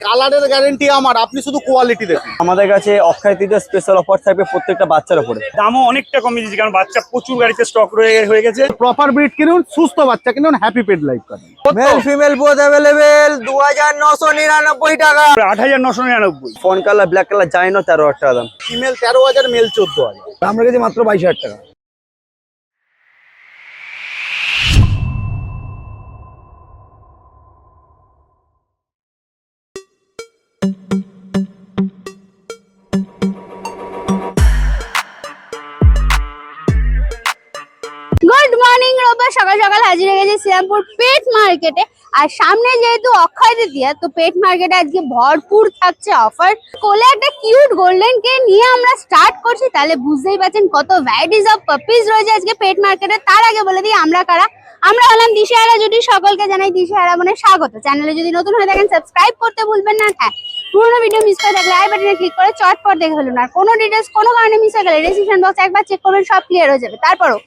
কালারের গ্যারান্টি আমার, আপনি শুধু কোয়ালিটি দেখুন। আমাদের কাছে অক্ষয় তৃতীয়া স্পেশাল অফার থাকবে প্রত্যেকটা বাচ্চার উপরে। দামও অনেকটা কমিয়ে দিয়েছি কারণ বাচ্চা প্রচুর গাড়িতে স্টক হয়ে গেছে। প্রপার ব্রিড কিনুন, সুস্থ বাচ্চা কিনুন, হ্যাপি পেট লাইফ করেন। মেল ফিমেল বোথ अवेलेबल 2999 টাকা, 8999। ফোন কালার ব্ল্যাক কালার জানি না 13,000 টাকা দাম। Female 13,000, male 14,000। আমরা কাছে মাত্র 22,000 টাকা। Good morning. রোববার সকাল সকাল হাজির হয়ে গেছে শ্রীরামপুর পেট মার্কেটে। আর সামনে যেহেতু অক্ষয় তৃতীয়া, তো পেট মার্কেটে আজকে ভরপুর থাকছে অফার। কোলে একটা কিউট গোল্ডেন কে নিয়ে আমরা স্টার্ট করছি, তাহলে বুঝতেই পারছেন কত ভ্যারাইটিস অফ পাপিজ রয়েছে আজকে পেট মার্কেটে। তার আগে বলে দিই আমরা কারা। আমরা হলাম দিশেহারা জুটি, সকলকে জানাই দিশেহারা মানে স্বাগত। চ্যানেলে যদি নতুন হয়ে থাকেন সাবস্ক্রাইব করতে ভুলবেন না। হ্যাঁ, পুরোনো ভিডিও মিস করে থাকলে আই বাটনে ক্লিক করে চটপট দেখে ফেলুন। আর কোনো ডিটেলস কোনো কারণে মিস হয়ে গেলে ডেসক্রিপশন বক্স একবার চেক করবেন, সব ক্লিয়ার হয়ে যাবে। তারপরও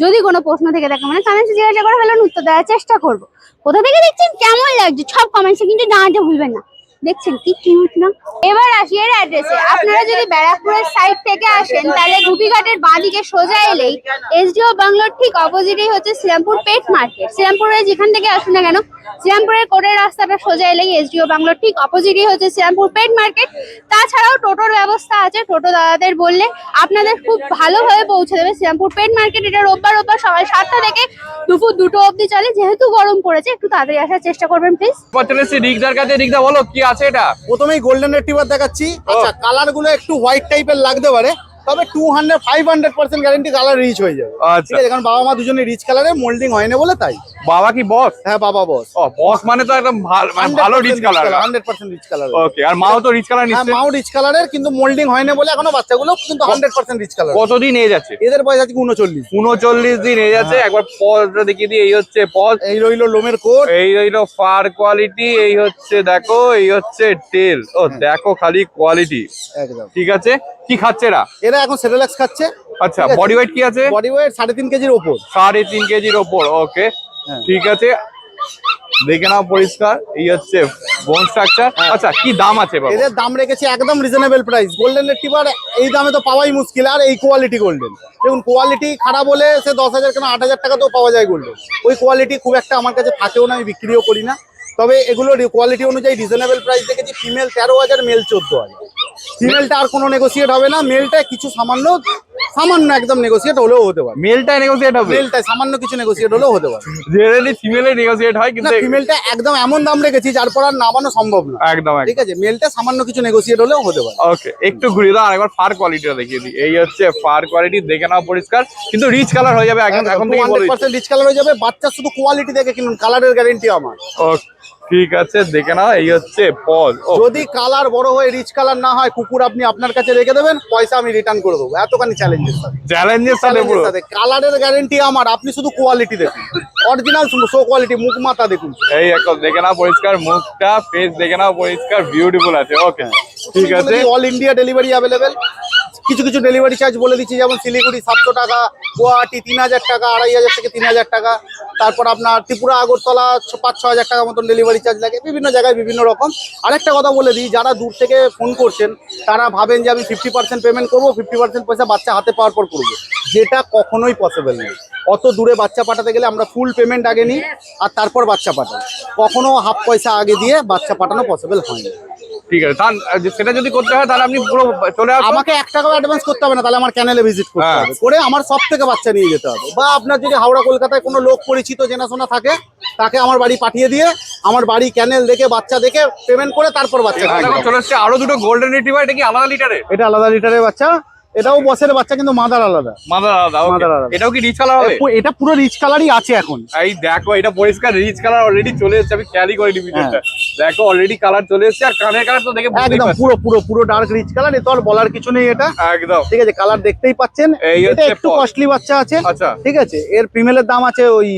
যদি কোনো প্রশ্ন থেকে থাকে মানে কমেন্টসে জিজ্ঞাসা করে ফেলেন, উত্তর দেওয়ার চেষ্টা করবো। কোথা থেকে দেখছেন, কেমন লাগছে সব কমেন্টসে কিন্তু জানাতে ভুলবেন না। দেখছেন কি কিউট না। এবার আসি এর অ্যাড্রেসে। আপনারা যদি ব্যারাকপুরের সাইড থেকে আসেন তাহলে ধুপিঘাটের বাঁদিকে সোজা এলেই এসডিও বাংলোর ঠিক অপোজিটেই হচ্ছে শ্রীরামপুর পেট মার্কেট। শ্রীরামপুরে যেখান থেকে আসুন না কেন, শ্রীরামপুরের কোটের রাস্তাটা সোজা এলেই এসডিও বাংলোর ঠিক অপোজিটেই হচ্ছে শ্রীরামপুর পেট মার্কেট। তাছাড়াও টোটোর ব্যবস্থা আছে, টোটো দাদাদের বললে আপনাদের খুব ভালোভাবে পৌঁছে দেবে শ্রীরামপুর পেট মার্কেট। এটা রোববার সকাল 7টা থেকে দুপুর 2টো অবধি চলে। যেহেতু গরম পড়েছে একটু তাড়াতাড়ি আসার চেষ্টা করবেন প্লিজ। রিক্সার কাছে রিক্সা বলো কি আছে এটা। প্রথমেই গোল্ডেন রিট্রিভার দেখাচ্ছি। আচ্ছা, কালার গুলো একটু হোয়াইট টাইপের লাগতে পারে, তবে 500% গ্যারান্টি কালার রিচ হয়ে যাবে। ঠিক আছে, কারণ বাবা মা দুজনে রিচ কালারে মোল্ডিং হয় না বলে তাই। বাবা কি বস? হ্যাঁ, বাবা বস। ও বস মানে তো একদম ভালো রিচ কালার, 100% রিচ কালার। ওকে। আর মাও তো রিচ কালার হ্যাঁ, নিচ্ছে। মাও রিচ কালারের, কিন্তু মোল্ডিং হয় না বলে এখনো বাচ্চাগুলো কিন্তু 100% রিচ কালার। কতদিন এজ আছে এদের বয়স আছে 39। 39 দিন এজ আছে। একবার পজটা দেখিয়ে দিই। এই হচ্ছে পজ, এই রইলো লোমের কোট, এই রইলো ফার কোয়ালিটি, এই হচ্ছে দেখো, এই হচ্ছে টেল। ও দেখো খালি কোয়ালিটি একদম ঠিক আছে। কি খাচ্ছে এরা? এরা এখন সেরেলাক্স খাচ্ছে। আচ্ছা, বডি ওয়েট কি আছে? বডি ওয়েট 3.5 কেজির ওপর। 3.5 কেজির ওপর। ওকে, ঠিক আছে, দেখে নাও পরিষ্কার। এই হচ্ছে বোন স্ট্রাকচার। আচ্ছা, কি দাম আছে বাবা? এদের দাম রেখেছি একদম রিজনেবল প্রাইস। গোল্ডেন রিট্রিভার এই দামে তো পাওয়াই মুশকিল। আর এই কোয়ালিটি গোল্ডেন দেখুন, কোয়ালিটি খারাপ হলে সে 10,000 কেন 8,000 টাকাতেও পাওয়া যায় গোল্ডেন। ওই কোয়ালিটি খুব একটা আমার কাছে থাকেও না, আমি বিক্রিও করি না। তবে এগুলো কোয়ালিটি অনুযায়ী রিজনেবল প্রাইস দেখেছি। Female 13,000, male 14,000। ফিমেলটা আর কোনো নেগোসিয়েট হবে না, মেলটা কিছু সামান্য একদম নেগোসিয়েট হলেও হতে পারে। মেলটা নেগোসিয়েট হবে? মেলটা সামান্য কিছু নেগোসিয়েট হলেও হতে পারে। জেনারেলি ফিমেলে নেগোসিয়েট হয়, কিন্তু ফিমেলটা একদম এমন দাম রেখেছি যার পর আর নামানো সম্ভব না। একদম ঠিক আছে, মেলটা সামান্য কিছু নেগোসিয়েট হলেও হতে পারে। ওকে, একটু ঘুরে দাও আরেকবার ফার কোয়ালিটিটা দেখিয়ে দিই। এই হচ্ছে ফার কোয়ালিটি, দেখে নাও পরিষ্কার, কিন্তু রিচ কালার হয়ে যাবে একদম। এখন থেকে 100% রিচ কালার হয়ে যাবে। বাচ্চা শুধু কোয়ালিটি দেখে কিনুন, কালারের গ্যারান্টি আমার। ওকে, ঠিক আছে, দেখে নাও। এই হচ্ছে পজ। যদি কালার বড় হয়ে রিচ কালার না হয়, কুকুর আপনি আপনার কাছে রেখে দেবেন, পয়সা আমি রিটার্ন করে দেবো। এতখানি চ্যালেঞ্জের সাথে পুরো কালারের গ্যারান্টি আমার, আপনি শুধু কোয়ালিটি দেখুন। অরিজিনাল শো কোয়ালিটি, মুখ মাথা দেখুন। এই একদম দেখে নাও পরিষ্কার, মুখটা ফেস দেখে নাও পরিষ্কার, বিউটিফুল আছে। ওকে, ঠিক আছে। All India delivery available. কিছু কিছু ডেলিভারি চার্জ বলে দিচ্ছি, যেমন শিলিগুড়ি 700 টাকা, গুয়াহাটি 3,000 টাকা, 2,500 থেকে 3,000 টাকা। তারপর আপনার ত্রিপুরা আগরতলা 5-6 হাজার টাকা মতন ডেলিভারি চার্জ লাগে। বিভিন্ন জায়গায় বিভিন্ন রকম। আরেকটা কথা বলে দিই, যারা দূর থেকে ফোন করছেন তারা ভাবেন যে আমি 50% পেমেন্ট করবো, 50% পয়সা বাচ্চা হাতে পাওয়ার পর করবো। যেটা কখনোই পসিবল নেই। অত দূরে বাচ্চা পাঠাতে গেলে আমরা ফুল পেমেন্ট আগে নিই আর তারপর বাচ্চা পাঠাই। কখনো হাফ পয়সা আগে দিয়ে বাচ্চা পাঠানো পসিবল হয় না। ঠিক আছে, সেটা যদি করতে হয় তাহলে আপনি পুরো চলে আসুন। আমাকে 1 টাকাও অ্যাডভান্স করতে হবে না, তাহলে আমার চ্যানেলে ভিজিট করতে হবে, করে আমার সব থেকে বাচ্চা নিয়ে যেতে হবে। বা আপনার যদি হাওড়া কলকাতায় কোনো লোক পরিচিত জানাশোনা থাকে, তাকে আমার বাড়ি পাঠিয়ে দিয়ে আমার বাড়ি ক্যানেল দেখে বাচ্চা দেখে পেমেন্ট করে তারপর বাচ্চা চলে এসছে। আরো দুটো গোল্ডেন রিট্রিভার, এটা কি আলাদা লিটারে? এটা আলাদা লিটারের বাচ্চা, এটাও বসের বাচ্চা, কিন্তু মাদার আলাদা। মাদার আলাদা। মাদার আলাদা। এটাও কি রিচ কালার হবে? এটা পুরো রিচ কালারই আছে এখন। এই দেখো, এটা পরিষ্কার রিচ কালার অলরেডি চলে এসেছে। আমি খেয়ালই করিনি ভিডিওটা। দেখো অলরেডি কালার চলে এসেছে। আর কানের কালার তো দেখে একদম পুরো ডার্ক রিচ কালার। এ তো আর বলার কিছু নেই, এটা একদম ঠিক আছে। কালার দেখতেই পাচ্ছেন। এটা একটু কস্টলি বাচ্চা আছে। আচ্ছা, ঠিক আছে। এর ফিমেলের দাম আছে ওই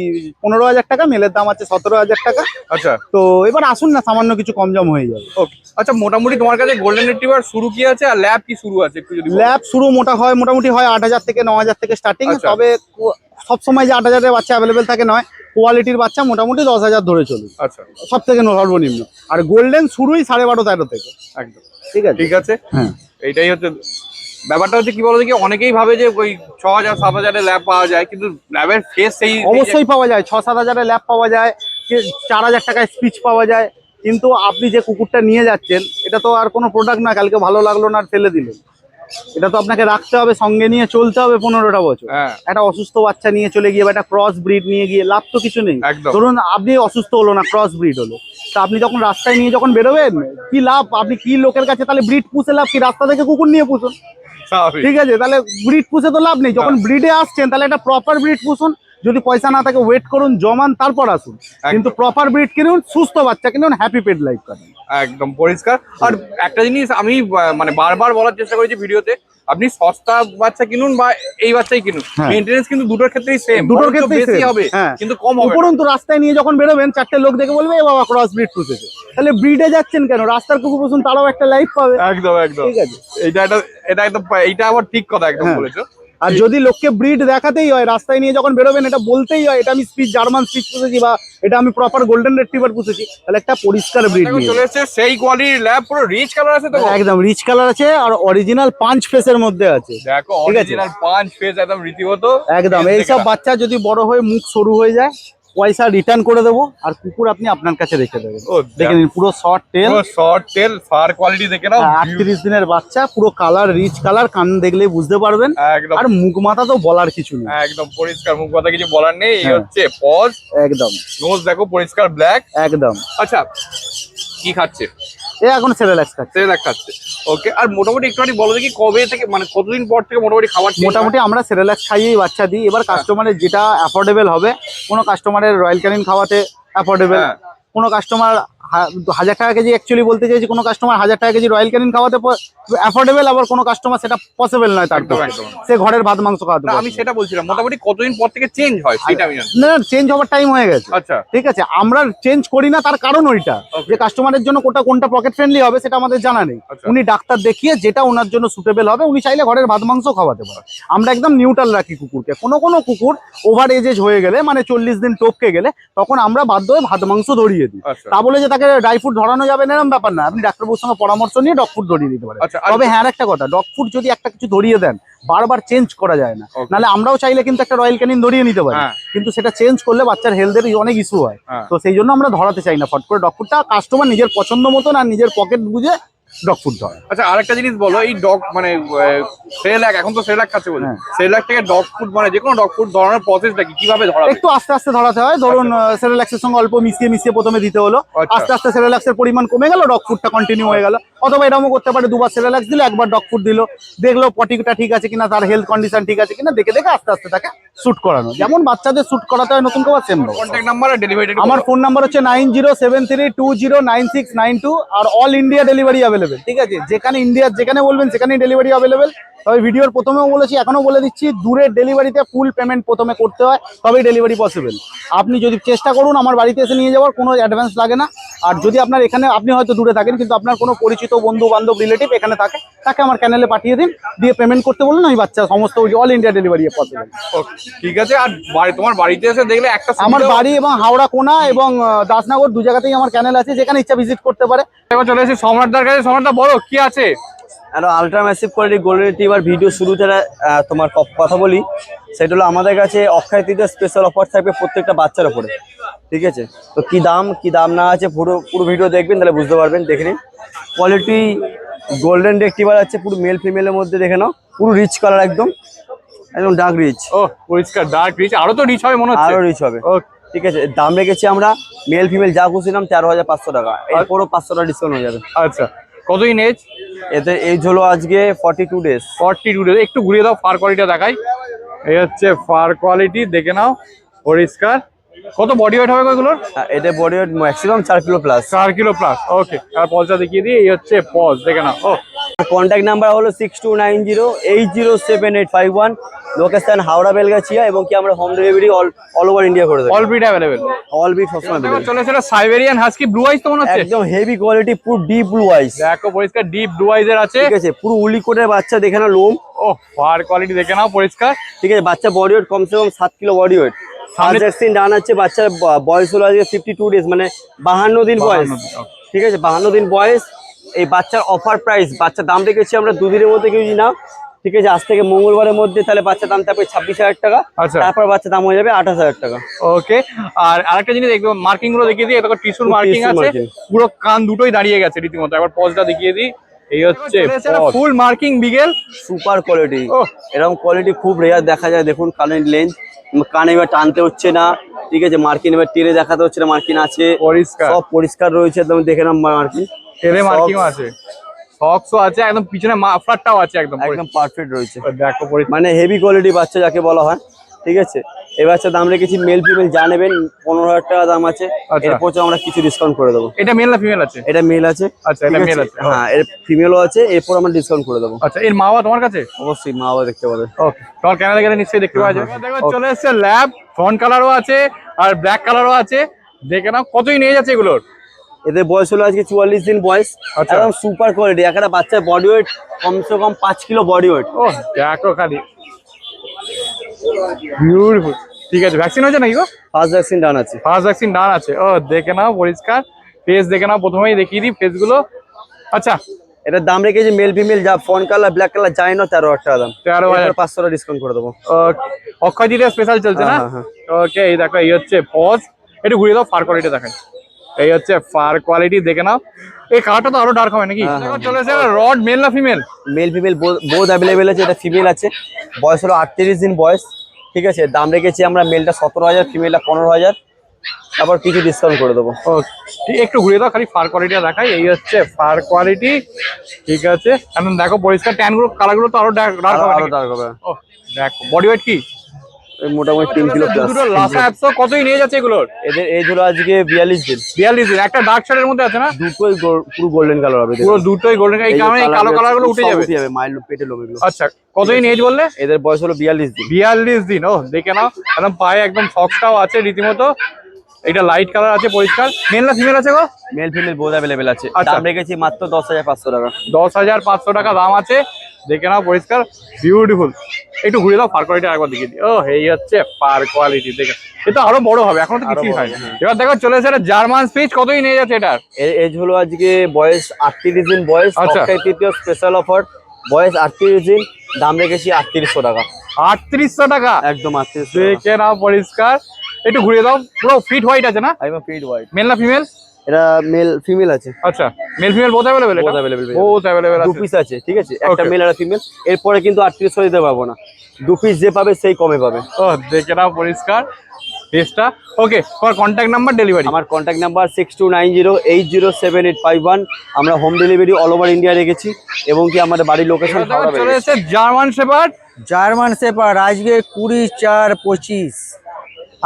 15,000 টাকা, মেলের দাম আছে 17,000 টাকা। আচ্ছা, তো এবার আসুন না, সামান্য কিছু কম জম হয়ে যাবে। ওকে। আচ্ছা, মোটামুটি তোমার কাছে গোল্ডেন রিট্রিভার শুরু কি আছে আর ল্যাব কি শুরু আছে একটু যদি বলো। ল্যাব শুরু পুরো মোটা হয় মোটামুটি হয় 8,000 থেকে 9,000 থেকে স্টার্টিং। আচ্ছা। তবে সবসময় যে 8,000-এর বাচ্চা অ্যাভেলেবেল থাকে নয়, কোয়ালিটির বাচ্চা মোটামুটি 10,000 ধরে চলুন, আচ্ছা সব থেকে সর্বনিম্ন। আর গোল্ডেন শুরুই 12.5-13 থেকে। একদম ঠিক আছে, ঠিক আছে। হ্যাঁ এইটাই হচ্ছে ব্যাপারটা, হচ্ছে কি বলতো কি, অনেকেই ভাবে যে ওই 6,000-7,000 ল্যাব পাওয়া যায়, কিন্তু ল্যাবের ফেস সেই অবশ্যই পাওয়া যায়। 6-7,000-এর ল্যাব পাওয়া যায়, 4,000 টাকায় স্পিচ পাওয়া যায়। কিন্তু আপনি যে কুকুরটা নিয়ে যাচ্ছেন এটা তো আর কোনো প্রোডাক্ট না, কালকে ভালো লাগলো না আর ফেলে দিলেন। এটা তো আপনাকে রাখতে হবে, সঙ্গে নিয়ে চলতে হবে 15টা বছর। হ্যাঁ একটা অসুস্থ বাচ্চা নিয়ে চলে গিয়ে বা একটা ক্রস ব্রিড নিয়ে গিয়ে লাভ তো কিছু নেই। একদম। ধরুন আপনি অসুস্থ হলো না, ক্রস ব্রিড হলো, তা আপনি যখন রাস্তায় নিয়ে যখন বেরোবেন কি লাভ? আপনি কি লোকের কাছে তাহলে ব্রিড পুষে লাভ কি? রাস্তা থেকে কুকুর নিয়ে পুষুন, স্বাভাবিক। ঠিক আছে? তাহলে ব্রিড পুষে তো লাভ নেই। যখন ব্রিডে আসছেন তাহলে একটা প্রপার ব্রিড পুষুন। যদি পয়সা না থাকে ওয়েট করুন, জমান, তারপর আসুন। কিন্তু প্রপার ব্রিড কিনুন, সুস্থ বাচ্চা কিনুন, হ্যাপি পেট লাইফ কাটান। একদম পরিষ্কার। আর একটা জিনিস আমি মানে বারবার বলার চেষ্টা করেছি ভিডিওতে, আপনি সস্তা বাচ্চা কিনুন বা এই বাচ্চাই কিনুন, হ্যাঁ। মেইনটেনেন্স কিন্তু দুটোর ক্ষেত্রেই সেম, দুটোর ক্ষেত্রেই বেশি same। হবে হ্যাঁ। কিন্তু কম হবে না। উপরন্তু রাস্তায় নিয়ে যখন বেরোবেন 4টে লোক দেখে বলবে এ বাবা ক্রস ব্রিড পুষেছে, তাহলে ব্রিডে যাচ্ছেন কেন? রাস্তার কুকুর পুষুন, তারাও একটা লাইফ পাবে। একদম একদম ঠিক আছে। এটা একদম এইটা আবার ঠিক কথা একদম হ্যাঁ। বলেছো। আর যদি লোককে ব্রিড দেখাতেই হয়, রাস্তায় নিয়ে যখন বেরোবেন এটা বলতেই হয় এটা আমি স্পিচ জার্মান স্পিচ পুষেছি বা এটা আমি প্রপার গোল্ডেন রিট্রিভার পুষেছি, তাহলে একটা পরিষ্কার ব্রিড দেখো নিয়ে চলে এসেছে সেই কোয়ালিটির ল্যাব, পুরো রিচ কালার আছে তো। একদম রিচ কালার আছে আর অরিজিনাল পাঁচ ফেসের মধ্যে আছে। দেখো ঠিক আছে। অরিজিনাল পাঁচ ফেজ একদম রীতিমতো একদম face এইসব দেখে বাচ্চা যদি বড় হয়ে মুখ সরু হয়ে যায়, পয়সা রিটার্ন করে দেবো আর কুকুর আপনি আপনার কাছে রেখে দেবেন। ও, দেখে নিন পুরো শর্ট টেল, পুরো শর্ট টেল, ফার কোয়ালিটি দেখে নাও। 38 দিনের বাচ্চা, পুরো কালার রিচ কালার, কান দেখলেই বুঝতে পারবেন। একদম আর মুখ মাথা তো বলার কিছু নেই। একদম পরিষ্কার, মুখ কথা কিছু বলার নেই। এই হ্যাঁ। হচ্ছে পজ, একদম নোজ দেখো পরিষ্কার ব্ল্যাক। একদম। আচ্ছা কি খাচ্ছে? এ এখন সেরেলাক্স খাচ্ছে। সেরেলাক খাচ্ছে, ওকে। আর মোটামুটি একটুখানি বলো দেখি কবে থেকে, মানে কতদিন পর থেকে মোটামুটি খাবার change হয়? মোটামুটি আমরা সেরেলাক্স খাইয়েই বাচ্চা দিই। এবার কাস্টমারের যেটা অ্যাফোর্ডেবল হবে, কোনো কাস্টমারের রয়্যাল ক্যানিন খাওয়াতে অ্যাফোর্ডেবল, হ্যাঁ। কোনো কাস্টমার 1,000 টাকা কেজি অ্যাকচুয়ালি বলতে চাইছি, কোনো কাস্টমার 1,000 টাকা কেজি রয়্যাল ক্যানিন খাওয়াতে অ্যাফোর্ডেবল, আবার কোনো কাস্টমার সেটা পসিবল নয়, তার একদম, পক্ষে। একদম। সে ঘরের ভাত মাংস খাওয়াতে না, পারবে। আমি সেটা বলছিলাম মোটামুটি কতদিন পর থেকে চেঞ্জ হয় সেটা আমি জানি। না চেঞ্জ হওয়ার টাইম হয়ে গেছে। আচ্ছা ঠিক আছে, আমরা চেঞ্জ করি না, তার কারণ ওইটা Okay. যে কাস্টমারের জন্য কোনটা পকেট ফ্রেন্ডলি হবে সেটা আমাদের জানা নেই। আচ্ছা। উনি ডাক্তার দেখিয়ে যেটা ওনার জন্য সুটেবল হবে উনি চাইলে ঘরের ভাত মাংস খাওয়াতে পারে। আমরা একদম নিউট্রাল রাখি কুকুরকে। কোনো কুকুর ওভার এজেজ হয়ে গেলে, মানে 40 দিন টপকে গেলে, তখন আমরা বাধ্য হয়ে ভাত মাংস ধরিয়ে দিই। আচ্ছা তা বলে যে তাকে ড্রাই ফ্রুট ধরানো যাবে না এরকম ব্যাপার না, আপনি ডাক্তারবাবুর সঙ্গে পরামর্শ নিয়ে ডগ ফুড ধরিয়ে দিতে পারেন। আচ্ছা, আর- তবে হ্যাঁ একটা কথা, ডগ ফুড যদি একটা কিছু ধরিয়ে দেন বারবার চেঞ্জ করা যায় না। Okay. নাহলে আমরাও চাইলে কিন্তু একটা রয়্যাল ক্যানিন ধরিয়ে নিতে পারি, হ্যাঁ। কিন্তু সেটা চেঞ্জ করলে বাচ্চার হেলথের অনেক ইস্যু হয়। হ্যাঁ। তো সেই জন্য আমরা ধরাতে চাই না ফট করে ডগ ফুডটা। কাস্টমার নিজের পছন্দ মতন আর নিজের পকেট বুঝে ডগ ফুড ধরে। আচ্ছা আরেকটা জিনিস বলো, এই ডগ মানে সেরেলাক, এখন তো সেরেলাক খাচ্ছে বলে, হ্যাঁ। সেরেলাক থেকে ডগ ফুড মানে যে কোনো ডগ ফুড ধরানোর প্রসেসটা কি, কিভাবে ধরাবে? একটু আস্তে আস্তে ধরাতে হয়। ধরুন সেরেলাক্সের সঙ্গে অল্প মিশিয়ে প্রথমে দিতে হলো, আচ্ছা। আস্তে আস্তে সেরেলাক্সের পরিমাণ কমে গেল, ডগ ফুডটা কন্টিনিউ হয়ে গেল। অথবা এরকমও করতে পারে, দুবার সেরেলাক্স দিল, একবার ডগ ফুড দিল, দেখলো পটিটা ঠিক আছে কিনা, তার হেলথ কন্ডিশন ঠিক আছে কিনা, দেখে দেখে আস্তে আস্তে তাকে শুট করানো। যেমন বাচ্চাদের শুট করাতে হয় নতুন খাবার, সেম কন্ট্যাক্ট নাম্বার আর ডেলিভারি? আমার ফোন নাম্বার হচ্ছে 9073209692 আর অল ইন্ডিয়া ডেলিভারি অ্যাভেলেবেল। ঠিক আছে, যেখানে ইন্ডিয়ার যেখানে বলবেন সেখানেই ডেলিভারি অ্যাভেলেবেল। তবে ভিডিওর প্রথমেও বলেছি, এখনো বলে দিচ্ছি, দূরের ডেলিভারিতে ফুল পেমেন্ট প্রথমে করতে হয়, তবেই ডেলিভারি পসিবল। আপনি যদি চেষ্টা করুন আমার বাড়িতে এসে নিয়ে যাওয়ার, কোনো অ্যাডভান্স লাগে না। আর যদি আপনার এখানে, আপনি হয়তো দূরে থাকেন কিন্তু আপনার কোনো পরিচিত বন্ধু বান্ধব রিলেটিভ এখানে থাকে, তাকে আমার চ্যানেলে পাঠিয়ে দিন, দিয়ে পেমেন্ট করতে বলুন, আমি বাচ্চা সমস্ত অল ইন্ডিয়া ডেলিভারি পসিবল। ঠিক আছে। আর তোমার বাড়িতে এসে দেখলে একটা আমার বাড়ি এবং হাওড়া কোনা এবং দাসনগর দু জায়গাতেই আমার চ্যানেল আছে, যেখানে ইচ্ছা ভিজিট করতে পারে। এবার চলে এসেছি সম্রাটদার কাছে। সম্রাটদা বলো কি আছে? একটা ultra massive quality golden retriever video শুরুতে তোমার কথা বলি, সেটা হলো আমাদের কাছে অক্ষয় তৃতীয় স্পেশাল অফার থাকবে প্রত্যেকটা বাচ্চার উপরে। ঠিক আছে, তো কি দাম না আছে পুরো ভিডিও দেখবেন, তাহলে বুঝতে পারবেন। দেখে নিন কোয়ালিটি গোল্ডেন রিট্রিভার আছে, পুরো মেল ফিমেলের মধ্যে, দেখে নাও পুরো রিচ কালার, একদম ডার্ক রিচ। ও পরিষ্কার ডার্ক রিচ, আরো তো রিচ হবে মনে হচ্ছে। আরো রিচ হবে। Okay. ঠিক আছে, দাম রেখেছি আমরা মেল ফিমেল যা খুশি নাম 13,500 টাকা, এরপরও 500 টাকা ডিসকাউন্ট হয়ে যাবে। আচ্ছা কতদিন এজ? এতে এজ হলো আজকে 42 ডেজ। 42 ডেজ। একটু ঘুরিয়ে দাও, ফার কোয়ালিটিটা দেখাই। এই হচ্ছে ফার কোয়ালিটি, দেখে নাও পরিষ্কার। কত বডি ওয়েট হবে এগুলোর? এতে body weight maximum 4 kilo plus. 4 kilo plus. Okay, আর পজটা দেখিয়ে দিই। এই হচ্ছে পজ, দেখে নাও। ও কন্ট্যাক্ট নাম্বার হলো 6290807851, লোকেশন হাওড়া বেলগাছিয়া, এবং কি আমরা home delivery all over India করে দেবো। All breed available. All breed সবসময় available। চলে এসেছে সাইবেরিয়ান হাস্কি ব্লু আইস তো মনে হচ্ছে একদম হেভি কোয়ালিটি, পুরো ডিপ ব্লু আইস। দেখো পরিষ্কার ডিপ ব্লু আইস এর আছে, ঠিক আছে, পুরো উলি কোটের বাচ্চা, দেখে না লোম। ও ফার কোয়ালিটি দেখে নাও পরিষ্কার। ঠিক আছে, বাচ্চা বডি ওয়েট কমসে কম 7 kilo body weight. First vaccine done আছে, বাচ্চার বয়স হলো আজকে 52 ডেজ, মানে 52 দিন বয়স। 52 দিন, okay। ঠিক আছে, 52 দিন বয়স। এই বাচ্চার অফার প্রাইস, বাচ্চার দাম রেখেছি আমরা 2 দিনের মধ্যে কেউ না। ঠিক আছে, আজ থেকে মঙ্গলবারের মধ্যে তাহলে বাচ্চার দাম থাকবে 26,000 টাকা। আচ্ছা। তারপর বাচ্চার দাম হয়ে যাবে 28,000 টাকা। ওকে, আর আরেকটা জিনিস দেখবো, মার্কিং গুলো দেখিয়ে দিই। দেখো টিস্যুর মার্কিং tissue আছে, marking। পুরো কান দুটোই দাঁড়িয়ে গেছে রীতিমতো। একবার পজটা দেখিয়ে দিই, এই হচ্ছে ফুল মার্কিং বিগেল, সুপার কোয়ালিটি। ওহ। এরকম কোয়ালিটি খুব রেয়ার দেখা যায়। দেখুন কানের লেন্থ, কানে এবার টানতে হচ্ছে না। ঠিক আছে, মার্কিন এবার টেনে দেখাতে হচ্ছে না, মার্কিন আছে, পরিষ্কার সব পরিষ্কার রয়েছে একদম। দেখে নাম মার্কিন, টেলে মার্কিংও আছে, সক্সও আছে, একদম পিছনে মাফলারটাও আছে, একদম একদম পারফেক্ট রয়েছে। দেখো পরিষ্কার। মানে হেভি কোয়ালিটি বাচ্চা যাকে বলা হয়। ঠিক আছে, এই বাচ্চার দাম রেখেছি মেল ফিমেল যা নেবেন 15,000 টাকা দাম আছে। আচ্ছা। এরপর আমরা কিছু ডিসকাউন্ট করে দেবো। এটা মেল না ফিমেল আছে? এটা মেল আছে। আচ্ছা, এটা ঠিক মেল আছে? আছে। হ্যাঁ, এর ফিমেলও আছে, এরপর আমরা ডিসকাউন্ট করে দেবো। আচ্ছা, এর মা বাবা তোমার কাছে? অবশ্যই মা বাবা দেখতে পাবে। ওকে, তোমার ক্যামেরা গেলে নিশ্চয়ই দেখতে পাওয়া যাবে। দেখো চলে এসেছে ল্যাব, ফ্রন্ট কালারও আছে আর ব্ল্যাক কালারও আছে। দেখে নাও কতই নিয়ে যাচ্ছে এগুলোর। এদের বয়স হলো আজকে 44 দিন বয়স। আচ্ছা। একদম সুপার কোয়ালিটি। একটা বাচ্চার বডি ওয়েট কমসে কম 5 কিলো বডি ওয়েট। ও দেখো খালি বিউটিফুল। ঠিক আছে, ভ্যাকসিন হয়েছে নাকি গো? ফার্স্ট ভ্যাকসিন ডান আছে। ফার্স্ট ভ্যাকসিন ডান আছে। ও দেখে নাও পরিষ্কার, ফেস দেখে নাও, প্রথমেই দেখিয়ে দিই ফেস গুলো। আচ্ছা, এটার দাম রেখেছি মেল ফিমেল যা ফোন কালার ব্ল্যাক কালার যাই না 13,000 টাকা দাম। 13,000। 500 টাকা ডিসকাউন্ট করে দেবো। অক্ষয় দিলে স্পেশাল চলছে না? হ্যাঁ, হ্যাঁ। ওকে, এই দেখো এই হচ্ছে পজ, একটু ঘুরিয়ে দাও, ফার কোয়ালিটি দেখেন। এই হচ্ছে ফার কোয়ালিটি দেখে নাও। এই কালারটা তো আরো ডার্ক হবে নাকি? চলে এসে রড, মেল না female? Male female both available আছে। এটা ফিমেল আছে, বয়স হলো 38 দিন বয়স। ঠিক আছে, দাম রেখেছি আমরা মেলটা 17,000, ফিমেলটা 15,000। তারপর কিছু ডিসকাউন্ট করে দেবো। ঠিক, একটু ঘুরিয়ে দাও, খালি ফার কোয়ালিটিটা দেখাই। এই হচ্ছে ফার কোয়ালিটি। ঠিক আছে, এখন দেখো পরিষ্কার, ট্যান গুলো কালার গুলো তো আরো ডার্ক হবে আরো নাকি? ডার্ক হবে। ও দেখো বডি ওয়েট কি এই মোটামুটি 3 কিলো প্লাস। দুটো লাসা অ্যাপসো কতই নিয়ে যাচ্ছে এগুলোর? এদের এজ হলো আজকে 42 দিন। 42 দিন। একটা ডার্ক শার্টের মধ্যে আছে না? দুটোই পুরো গোল্ডেন কালার হবে। পুরো দুটোই গোল্ডেন। এই কারণে এই কালো কালার গুলো উঠে যাবে। মাইল্ড পেটে লোম এগুলো। আচ্ছা, কতই নিয়ে বললে? এদের বয়স হলো 42 দিন। 42 দিন। ও দেখে নাও, একদম পায়ে একদম সক্সটাও আছে রীতিমতো। এটা লাইট কালার আছে, পরিষ্কার। মেল না ফিমেল আছে গো? মেল ফিমেল বোথ অ্যাভেলেবেল আছে। আচ্ছা। দাম রেখেছি মাত্র 10,500 টাকা। 10,500 টাকা দাম আছে। দেখে নাও পরিষ্কার, বিউটিফুল। একটু ঘুরে দাও, ফার কোয়ালিটি একবার দেখিয়ে দিই। ও এই হচ্ছে ফার কোয়ালিটি। দেখে এটা আরো বড় হবে, এখনো তো কিছুই হয়নি। এবার দেখো চলে এসে জার্মান স্পিচ, কতই নিয়ে যাচ্ছে এটার? এজ হলো আজকে বয়স 38 দিন বয়স। আচ্ছা। তৃতীয় স্পেশাল অফার, বয়স 38 দিন, দাম রেখেছি 3800 টাকা। 3800 টাকা একদম 3800। দেখে নাও পরিষ্কার, একটু ঘুরিয়ে দাও। পুরো ফিট হোয়াইট আছে না? একদম ফিট হোয়াইট। মেল না ফিমেল? এটা মেল ফিমেল আছে। আচ্ছা, male female both available? Both available। Both available দু আছে। পিস আছে। ঠিক আছে, একটা Okay। মেল আর ফিমেল। এরপরে কিন্তু 3800 দিতে পারবো না। 2 পিস যে পাবে সেই কমে পাবে। ও দেখে নাও পরিষ্কার ফেসটা। ওকে, তোমার কন্ট্যাক্ট নাম্বার, ডেলিভারি? আমার কন্ট্যাক্ট নাম্বার 6290807851। আমরা home delivery all over India রেখেছি, এবং কি আমাদের বাড়ির লোকেশন হাওড়া চলে বেলগাছিয়া। এসেছে জার্মান শেপার্ড। জার্মান শেপার্ড আজকে 20/4/25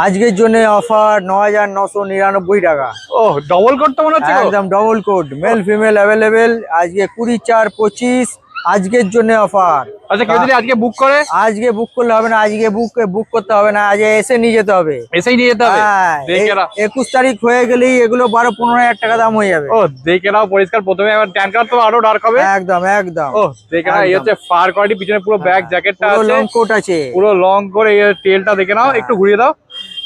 আজকের জন্য অফার 9,999 টাকা। ও ডবল কোড তো মনে হচ্ছে গো। একদম double coat, male female available. আজকে 20/4/25 আজকের জন্য অফার। আচ্ছা, কেউ যদি আজকে বুক করে? আজকে বুক করলে হবে না, আজকে বুক করতে হবে না, আজকে এসে নিয়ে যেতে হবে। এসেই নিয়ে যেতে হবে? হ্যাঁ, দেখে নাও। 21 তারিখ হয়ে গেলেই এগুলো 12-15,000 টাকা দাম হয়ে যাবে। ও দেখে নাও পরিষ্কার। প্রথমে আবার ট্যান কার্ড তো আরো ডার্ক হবে। একদম একদম। ও দেখে নাও, এই হচ্ছে ফার কোয়ালিটি। পিছনে পুরো ব্যাক জ্যাকেটটা পুরো আছে, লং কোট আছে। পুরো লং করে। এই টেলটা দেখে নাও, একটু ঘুরিয়ে দাও।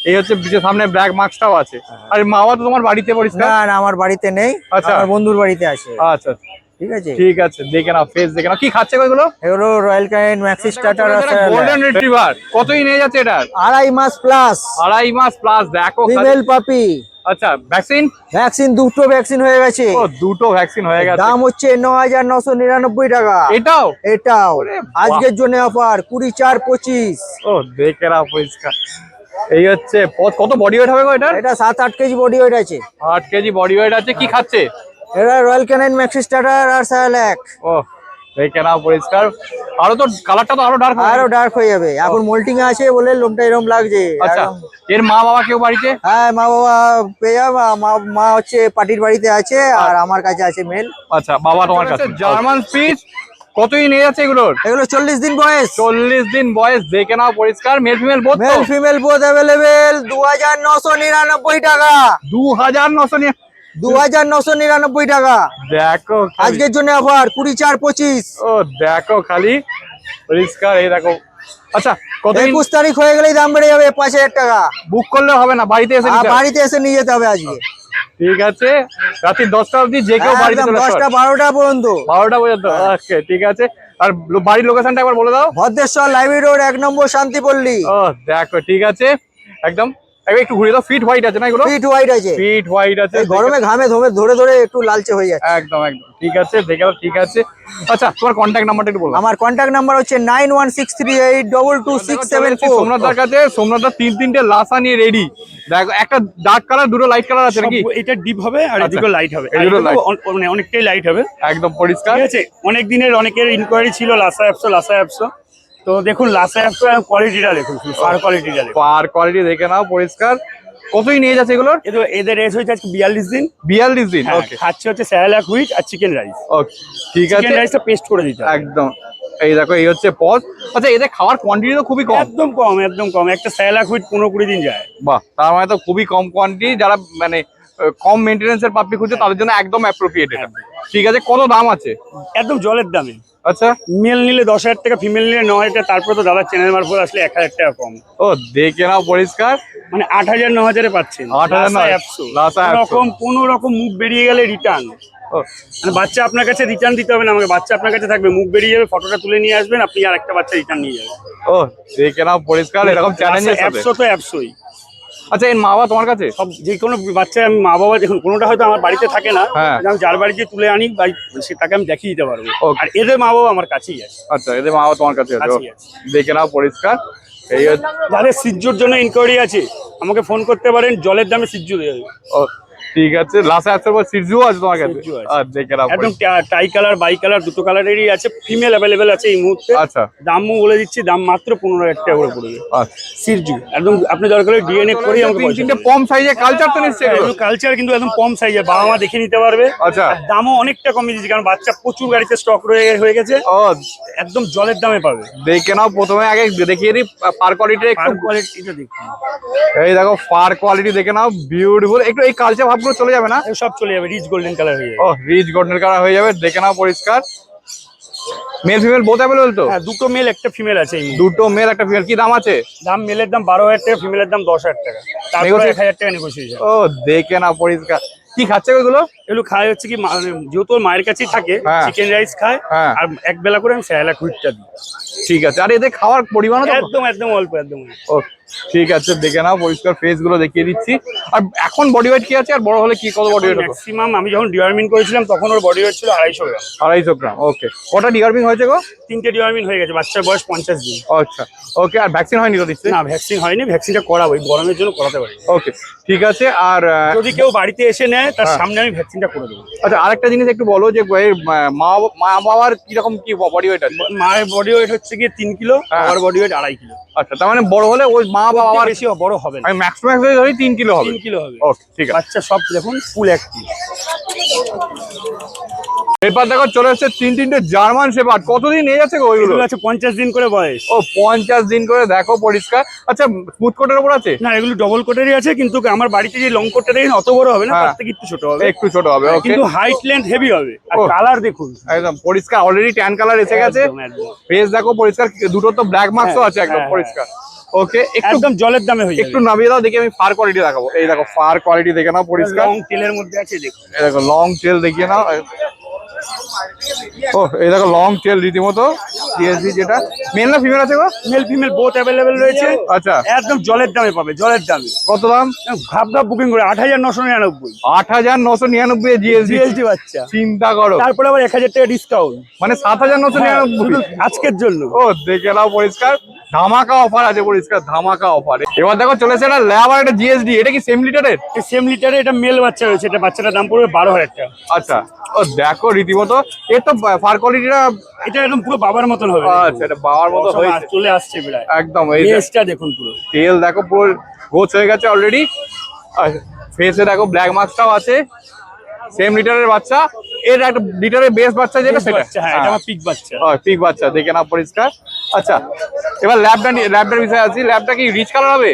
এই হচ্ছে পিছনে সামনে ব্ল্যাক মার্কসটাও আছে। আর মা বাবা তো তোমার বাড়িতে পরিষ্কার? না না, আমার বাড়িতে নেই, আচ্ছা। আমার বন্ধুর বাড়িতে আছে। আচ্ছা, ঠিক আছে, ঠিক আছে। দেখে নাও ফেস দেখে নাও। কি খাচ্ছে গো এগুলো? এগুলো রয়্যাল ক্যানিন ম্যাক্সি স্টার্টার আছে। গোল্ডেন রিট্রিভার, কতই নিয়ে যাচ্ছে এটা? 2.5 মাস প্লাস, 2.5 মাস প্লাস। দেখো খালি। ফিমেল পাপি। আচ্ছা, ভ্যাকসিন? ভ্যাকসিন দুটো ভ্যাকসিন হয়ে গেছে। ও দুটো ভ্যাকসিন হয়ে গেছে। দাম হচ্ছে 9,999 টাকা। এটাও? এটাও ওরে বাহ। আজকের জন্য অফার 20/4/25। ও দেখে নাও পরিষ্কার। এই হচ্ছে কত বডি ওয়েট হবে গো এটা? এটা 7-8 কেজি বডি ওয়েট আছে। 8 কেজি বডি ওয়েট আছে। কি খাচ্ছে? এটা রয়্যাল ক্যানিন ম্যাক্সি স্টার্টার আর স্যালাক। ও দেখে নাও পরিষ্কার। আরো তো কালারটা তো আরো ডার্ক আরো ডার্ক হয়ে যাবে, এখন মোল্টিং আছে বলে লোমটা এরকম লাগছে। আচ্ছা, একদম। এর মা বাবা কেউ বাড়িতে? হ্যাঁ, মা বাবা পেয়ে যাবে। মা হচ্ছে পার্টির বাড়িতে আছে, আর আমার কাছে আছে মেল। আচ্ছা, বাবা তোমার কাছে। জার্মান স্পিচ কতই নিয়ে যাচ্ছে এগুলোর? এগুলো 40 দিন বয়স। 40 দিন বয়স, দেখে নাও পরিষ্কার। Male female both? Male female both available. 2999 টাকা। 2999? 2999 টাকা দেখো খালি। আজকের জন্য অফার 24/25। ও দেখো খালি পরিষ্কার, এই দেখো। আচ্ছা, কত 21 তারিখ হয়ে গেলেই দাম বেড়ে যাবে 5000 টাকা। বুক করলে হবে না, বাড়িতে এসে নিতে হবে? বাড়িতে এসে নিয়ে যেতে হবে আজকে। ঠিক আছে, রাত্রি 10টা অবধি যে কেউ বাড়িতে একদম চলে আসবে? 10টা 12টা পর্যন্ত। 12টা পর্যন্ত? ওকে, ঠিক আছে। আর বাড়ির লোকেশনটা একবার বলে দাও। ভদ্রেশ্বর লাইব্রেরি রোড 1 নম্বর শান্তিপল্লী। ও দেখো, ঠিক আছে একদম। একটু ঘুরে দাও। ফিট হোয়াইট আছে না এগুলো? ফিট হোয়াইট আছে। ফিট হোয়াইট আছে। এই গরমে ঘামে ধরে ধরে একটু লালচে হয়ে যাচ্ছে। একদম একদম ঠিক আছে, দেখে দাও। ঠিক আছে, আচ্ছা তোমার কন্ট্যাক্ট নাম্বারটা একটু বলো। আমার কন্ট্যাক্ট নাম্বার হচ্ছে 9163822674। সোমনাথদার কাছে। সোমনাথদা তিনটে লাসা নিয়ে রেডি। দেখো, একটা ডার্ক কালার, দুটো লাইট কালার আছে নাকি? এটা ডিপ হবে আর আচ্ছা। এদিকে লাইট হবে। এই দুটো light। মানে অনেকটাই লাইট হবে। একদম পরিষ্কার। ঠিক আছে, অনেক দিনের অনেকের ইনকোয়ারি ছিল লাসা অ্যাপসো। তো দেখুন লাসা অ্যাপসো কোয়ালিটিটা দেখুন, ফার কোয়ালিটিটা দেখুন। পার কোয়ালিটি দেখে নাও পরিষ্কার। কতই নিয়ে যাচ্ছে এগুলোর? এদের এজ হয়েছে আজকে 42 দিন। 42 দিন? হ্যাঁ, ওকে, খাচ্ছে হচ্ছে স্যালাড হুইট আর চিকেন রাইস। ওকে, ঠিক আছে। চিকেন রাইসটা পেস্ট করে দিতে হবে। একদম, এই দেখো, এই হচ্ছে পজ। আচ্ছা, এদের খাওয়ার কোয়ান্টিটি তো খুবই কম? একদম কম। একটা স্যালাড হুইট 15-20 দিন যায়। বাহ, তার মানে তো খুবই কম কোয়ান্টিটি। যারা মানে কম মেইনটেনেন্সের পাপ্পি খুঁজছে তাদের জন্য একদম অ্যাপ্রোপ্রিয়েট এটা। ঠিক আছে, কত দাম আছে? একদম জলের দামে। আচ্ছা, মেল নিলে 10,000 টাকা, ফিমেল নিলে 9,000 টাকা। তারপর তো দাদার চ্যানেল মারফত আসলে 1,000 টাকা কম। ও দেখে নাও পরিষ্কার। মানে 8,000-9,000 পাচ্ছেন। 8,000 লাসা অ্যাপসো। কোনো রকম মুখ বেরিয়ে গেলে রিটার্ন। ও, মানে বাচ্চা আপনার কাছে রিটার্ন দিতে হবে না আমাকে, বাচ্চা আপনার কাছে থাকবে, মুখ বেরিয়ে যাবে, ফটোটা তুলে নিয়ে আসবেন, আপনি আর একটা বাচ্চা রিটার্ন নিয়ে যাবেন। ও দেখে নাও পরিষ্কার, এরকম চ্যালেঞ্জের সাথে। অ্যাপসো তো অ্যাপসোই। আচ্ছা, এর মা বাবা তোমার কাছে? সব যে কোনো বাচ্চা আমি মা বাবা দেখুন, কোনোটা হয়তো আমার বাড়িতে থাকে না, হ্যাঁ। আমি যার বাড়িতে তুলে আনি তাকে আমি দেখিয়ে দিতে পারবো। Okay. আর এদের মা বাবা আমার কাছেই আছে। আচ্ছা, এদের মা বাবা তোমার কাছে আছে? কাছেই আছে। দেখে নাও পরিষ্কার। এই হচ্ছে। যাদের সিজ্জুর জন্য ইনকোয়ারি আছে আমাকে ফোন করতে পারেন, জলের দামে সিজ্জু দেবে। ও ঠিক আছে, লাসা অ্যাপসের পর সিরজু আছে তোমার কাছে? সিরজু আছে। আর দেখে নাও একদম পরিষ্কার। টাই কালার বাই কালার দুটো কালারেরই আছে। ফিমেল অ্যাভেলেবেল আছে এই মুহূর্তে। আচ্ছা, দামও বলে দিচ্ছি, দাম মাত্র 15,000 টাকা করে পড়বে। আচ্ছা। সিরজু একদম আপনি দরকার হলে ডিএনএ করে আমাকে পয়সা তিনটে দেবেন। কম সাইজে কালচার তো নিশ্চয়ই এগুলো? এগুলো কালচার কিন্তু একদম কম সাইজে, বাবা মা দেখে নিতে পারবে। আচ্ছা। আর দামও অনেকটা কমিয়ে দিচ্ছি, কারণ বাচ্চা প্রচুর গাড়িতে স্টক হয়ে গেছে। ও একদম জলের দামে পাবে। দেখে নাও, প্রথমে আগে দেখিয়ে দিই পার কোয়ালিটি একটু। কোয়ালিটিটা দেখুন, এই দেখো পার কোয়ালিটি দেখে নাও, বিউটিফুল। একটু এই কালচার ভাবগুলো চলে যাবে না? সব চলে যাবে, রিচ গোল্ডেন কালার হয়ে যাবে। ও রিচ গোল্ডেন কালার হয়ে যাবে, দেখে নাও পরিষ্কার। মেল ফিমেল বোথ অ্যাভেলেবল তো? হ্যাঁ, দুটো মেল একটা ফিমেল আছে এই মুহূর্তে। দুটো মেল একটা ফিমেল। কি দাম আছে? দাম মেলের দাম 12,000 টাকা, ফিমেলের দাম 10,000 টাকা, তারপরে Negotiate- 1,000 টাকা নেগোসিয়েশন। ও দেখে নাও পরিষ্কার। কি খাচ্ছে ওইগুলো? এগুলো খায় হচ্ছে কি যেহেতু ওর মায়ের কাছেই থাকে, হ্যাঁ। চিকেন রাইস খায়। হ্যাঁ। আর এক বেলা করে আমি স্যালাড হুইটটা দিই। ঠিক আছে, আর এদের খাওয়ার পরিমাণও তো? একদম অল্প। ও ঠিক আছে, দেখে নাও পরিষ্কার। ফেস গুলো দেখিয়ে দিচ্ছি। আর এখন বডি ওয়েট কি আছে, আর বড় হলে কি কত বডি ওয়েট হতো? ম্যাক্সিমাম আমি যখন ডিওয়ার্মিন করেছিলাম তখন ওর বডি ওয়েট ছিল 250 গ্রাম। 250 গ্রাম। ওকে, কটা ডিগার্মিং হয়েছে গো? 3টে ডিওয়ার্মিন হয়ে গেছে, বাচ্চার বয়স 50 দিন। আচ্ছা, ওকে। আর ভ্যাকসিন হয়নি তো নিশ্চয়ই? না, ভ্যাকসিন হয়নি, ভ্যাকসিনটা করাবো, এই গরমের জন্য করাতে পারি। ওকে, ঠিক আছে। আর যদি কেউ বাড়িতে এসে নেয় তার সামনে আমি ভ্যাকসিনটা করে দেবো। আচ্ছা, আরেকটা জিনিস একটু বলো যে মা বাবার কিরকম কি বডি ওয়েট আছে? মায়ের বডি ওয়েট হচ্ছে গিয়ে 3 কিলো, হ্যাঁ। আমার বডি ওয়েট 2.5 কিলো। আচ্ছা, তার মানে বড় হলে ওই মা বাবার বেশি বড় হবে না, আমি ম্যাক্সিমাম ধরি 3 কিলো হবে। 3 কিলো হবে। ওকে, ঠিক আছে। বাচ্চা সব দেখুন ফুল অ্যাক্টিভ। এরপর দেখো চলে এসেছে তিনটে জার্মান শেপার্ড। কতদিন নিয়ে যাচ্ছে গো ওইগুলো? এগুলো আছে 50 দিন করে বয়স। ও 50 দিন করে, দেখো পরিষ্কার। আচ্ছা, স্মুথ কোটের উপর আছে? না, এগুলো ডবল কোটেরই আছে, কিন্তু আমার বাড়িতে যে লং কোটটা দেখেন অত বড় হবে না, হ্যাঁ। তার থেকে একটু ছোট হবে। একটু ছোট হবে। ওকে, কিন্তু হাইট লেন্থ হেভি হবে। আর ও। কালার দেখুন একদম পরিষ্কার, অলরেডি ট্যান কালার এসে গেছে। একদম। ফেস দেখো পরিষ্কার, দুটো তো ব্ল্যাক মার্কসও আছে, একদম হ্যাঁ, পরিষ্কার। ওকে, একটু একদম জলের দামে হয়ে একটু নামিয়ে দাও দেখি, আমি ফার কোয়ালিটি দেখাবো। এই দেখো ফার কোয়ালিটি দেখে নাও পরিষ্কার। লং টেলের মধ্যে আছে দেখুন। এই দেখো লং টেল দেখিয়ে নাও। ও এই দেখো লং টেল রীতিমতো টিএসডি। যেটা মেল না ফিমেল আছে গো? মেল ফিমেল বোথ অ্যাভেলেবেল রয়েছে। আচ্ছা, একদম জলের দামে পাবে, জলের দামে। কত দাম? ঘাপ বুকিং করে 8,999। 8,999 জিএসডি। জিএসটি বাচ্চা, চিন্তা করো। তারপরে আবার 1,000 টাকা ডিসকাউন্ট মানে 7,999। আজকের জন্য। ও দেখে নাও পরিষ্কার, ধামাকা অফার আছে পরিষ্কার, ধামাকা অফার। এবার দেখো চলেছে না ল্যাবার একটা জিএসডি। এটা কি সেম লিটারের? সেম লিটারে এটা মেল বাচ্চা রয়েছে, এটা বাচ্চাটার দাম পড়বে 12,000 টাকা। আচ্ছা, ও দেখো রীতিমতো। এর তো ফার কোয়ালিটিটা এটা একদম পুরো বাবার মতন হবে। আচ্ছা, এটা বাবার মতো সব হয়েছে চলে আসছে প্রায়। একদম। এই ফেসটা দেখুন পুরো। তেল দেখো পুরো গোছ হয়ে গেছে অলরেডি। ফেসে দেখো ব্ল্যাক মার্কসটাও আছে। সেম লিটারের বাচ্চা, এর একটা লিটারের বেস বাচ্চা যেটা সেটা। বাচ্চা, হ্যাঁ এটা আমার পিক বাচ্চা। পিক বাচ্চা দেখে না পরিষ্কার। আচ্ছা, এবার ল্যাবটার বিষয়ে আছি। ল্যাবটা কি রিচ কালার হবে?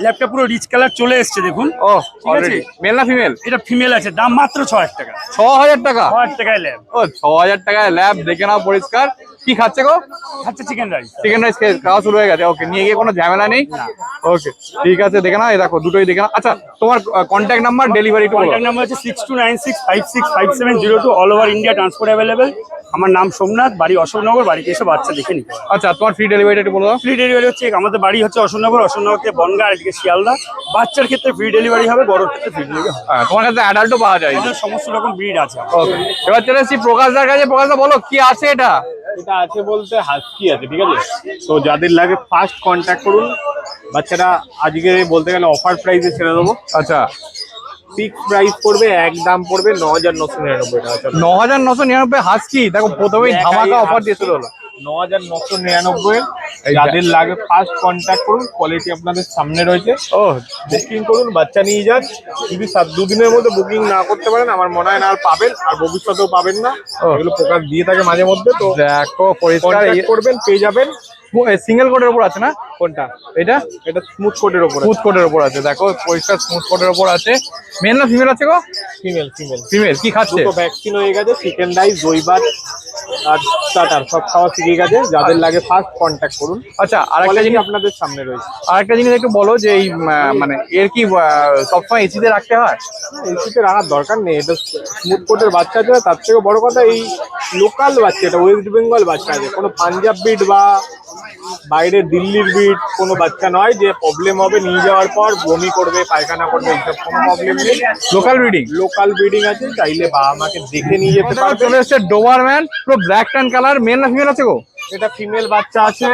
ল্যাবটা পুরো রিচ কালার চলে এসছে দেখুন। ও ঠিক আছে। মেল না ফিমেল? এটা ফিমেল আছে, দাম মাত্র 6000 টাকা। 6000 টাকা? 6000 টাকায় ল্যাব। ও 6000 টাকায় ল্যাব দেখে নাও পরিষ্কার। কি খাচ্ছে গো? আচ্ছা চিকেন রাইস। চিকেন রাইস খাওয়া শুরু হয়ে গেছে। ওকে, নিয়ে গিয়ে কোনো ঝামেলা নেই। ওকে ঠিক আছে, দেখে নাও। এই দেখো দুটোই দেখে নাও। আচ্ছা, তোমার কন্ট্যাক্ট নাম্বার, ডেলিভারি একটু বলো। কন্ট্যাক্ট নাম্বার হচ্ছে 6296565702। All over India transport available. আমার নাম সোমনাথ, বাড়ি অশোকনগর। বাড়িতে এসে বাচ্চা দেখে নিতে হবে। আচ্ছা, তোমার ফ্রি ডেলিভারি একটু বলো। ফ্রি ডেলিভারি হচ্ছে, আমাদের বাড়ি হচ্ছে অশোকনগর থেকে বনগাঁ, আর এদিকে শিয়ালদা। বাচ্চার ক্ষেত্রে ফ্রি ডেলিভারি হবে, বড়োর ক্ষেত্রে ফ্রি ডেলিভারি হবে। হ্যাঁ, তোমার কাছে অ্যাডাল্টও পাওয়া যায়। আমাদের সমস্ত রকম ব্রিড আছে। ওকে, এবার চলে এসেছি প্রকাশদার কাছে। প্রকাশদা বলো কি আছে এটা? এটা আছে বলতে হাস্কি আছে, ঠিক আছে। তো যাদের লাগে ফার্স্ট কন্ট্যাক্ট করুন। বাচ্চাটা আজকে বলতে গেলে অফার প্রাইসে ছেড়ে দেবো। আচ্ছা, ফিক্স প্রাইস পড়বে, এক দাম পড়বে 9999 টাকা। 9999 হাস্কি। দেখো প্রথমেই ধামাকা অফার দিয়ে শুরু হলো। 9999। যাদের লাগে ফার্স্ট কন্ট্যাক্ট করুন। কোয়ালিটি আপনাদের সামনে রয়েছে। ও বুকিং করুন, বাচ্চা নিয়ে যান। যদি 2 দিনের মধ্যে বুকিং না করতে পারেন, আমার মনে হয় না আর পাবেন, আর ভবিষ্যতেও পাবেন না। এগুলো প্রকাশ দিয়ে থাকে মাঝে মধ্যে। তো দেখো পরিষ্কার কন্ট্যাক্ট করবেন, পেয়ে যাবেন। সিঙ্গেল কোটের উপর আছে না? কোনটা? এটা এটা স্মুথ কোটের ওপর। স্মুথ কোটের উপর আছে। দেখো পরিষ্কার স্মুথ কোটের উপর আছে। মেল না ফিমেল আছে গো? Female female female. কি খাচ্ছে? দুটো ভ্যাকসিন হয়ে গেছে, চিকেন রাইস, দই ভাত আর স্টার্টার সব খাওয়া শিখে গেছে। যাদের লাগে ফার্স্ট কন্ট্যাক্ট করুন। আচ্ছা, আরেকটা কোয়ালিটি জিনিস আপনাদের সামনে রয়েছে। আরেকটা জিনিস একটু বলো যে এই মানে এর কি সবসময় এসিতে রাখতে হয়? এসিতে রাখার দরকার নেই। এটা স্মুথ কোটের বাচ্চা আছে। তার থেকে বড় কথা, এই লোকাল বাচ্চা, এটা ওয়েস্ট বেঙ্গল বাচ্চা আছে। কোনো পাঞ্জাব বিট বা বাইরের দিল্লির বিট কোনো বাচ্চা নয় যে প্রবলেম হবে নিয়ে যাওয়ার পর বমি করবে, পায়খানা করবে, এইসব কোনো প্রবলেম নেই। Local breeding. লোকাল ব্রিডিং আছে, চাইলে বাবা মাকে দেখে নিয়ে যেতে পারবে। চলে এসছে ডোবারম্যান, পুরো ব্ল্যাক ট্যান কালার। মেল না ফিমেল আছে গো? এটা ফিমেল বাচ্চা আছে।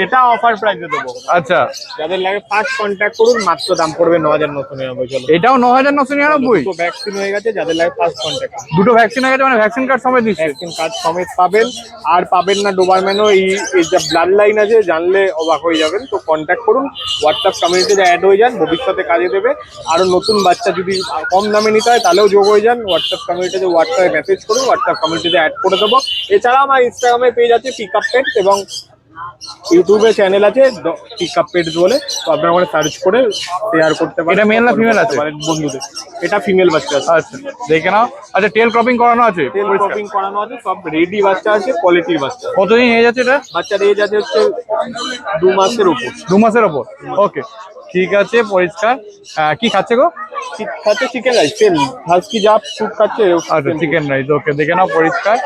এটা অফার প্রাইসে দেবো। আচ্ছা, যাদের লাগে ফার্স্ট কন্ট্যাক্ট করুন। মাত্র দাম পড়বে 9999। চলো, এটাও 9999। দুটো ভ্যাকসিন হয়ে গেছে। যাদের লাগে ফার্স্ট কন্ট্যাক্ট, দুটো ভ্যাকসিন হয়ে গেছে, মানে ভ্যাকসিন কার্ড সমেত দিচ্ছে। ভ্যাকসিন কার্ড সমেত পাবেন। আর পাবেন না ডোবারম্যানও। এই যা ব্লাড লাইন আছে, জানলে অবাক হয়ে যাবেন। তো কন্ট্যাক্ট করুন, হোয়াটসঅ্যাপ কমিউনিটিতে অ্যাড হয়ে যান, ভবিষ্যতে কাজে দেবে। আরো নতুন বাচ্চা যদি কম দামে নিতে হয় তাহলেও যোগ হয়ে যান। হোয়াটসঅ্যাপ কমিউনিটিতে হোয়াটসঅ্যাপে মেসেজ করুন, হোয়াটসঅ্যাপ কমিউনিটিতে অ্যাড করে দেবো। এছাড়া আমার ইনস্টাগ্রামে পেজ আছে পিক আপ পেট, এবং ইউটিউবে চ্যানেল আছে পিক আপ পেট বলে। তো আপনারা ওখানে সার্চ করে শেয়ার করতে পারেন। এটা male না female আছে? বন্ধুদের। এটা ফিমেল বাচ্চা আছে। আচ্ছা, দেখে নাও। আচ্ছা, টেল ক্রপিং করানো আছে? তেল ক্রপিং করানো আছে, সব রেডি বাচ্চা আছে, কোয়ালিটির বাচ্চা। কতদিন হয়ে যাচ্ছে এটা? বাচ্চার এজ আছে হচ্ছে 2 মাসের উপর। 2 মাসের ওপর। ওকে, ঠিক আছে পরিষ্কার। কি খাচ্ছে গো? খাচ্ছে চিকেন রাইস, তেল হাস্কি যা ফুড খাচ্ছে। আচ্ছা, চিকেন রাইস। ওকে, দেখে নাও পরিষ্কার।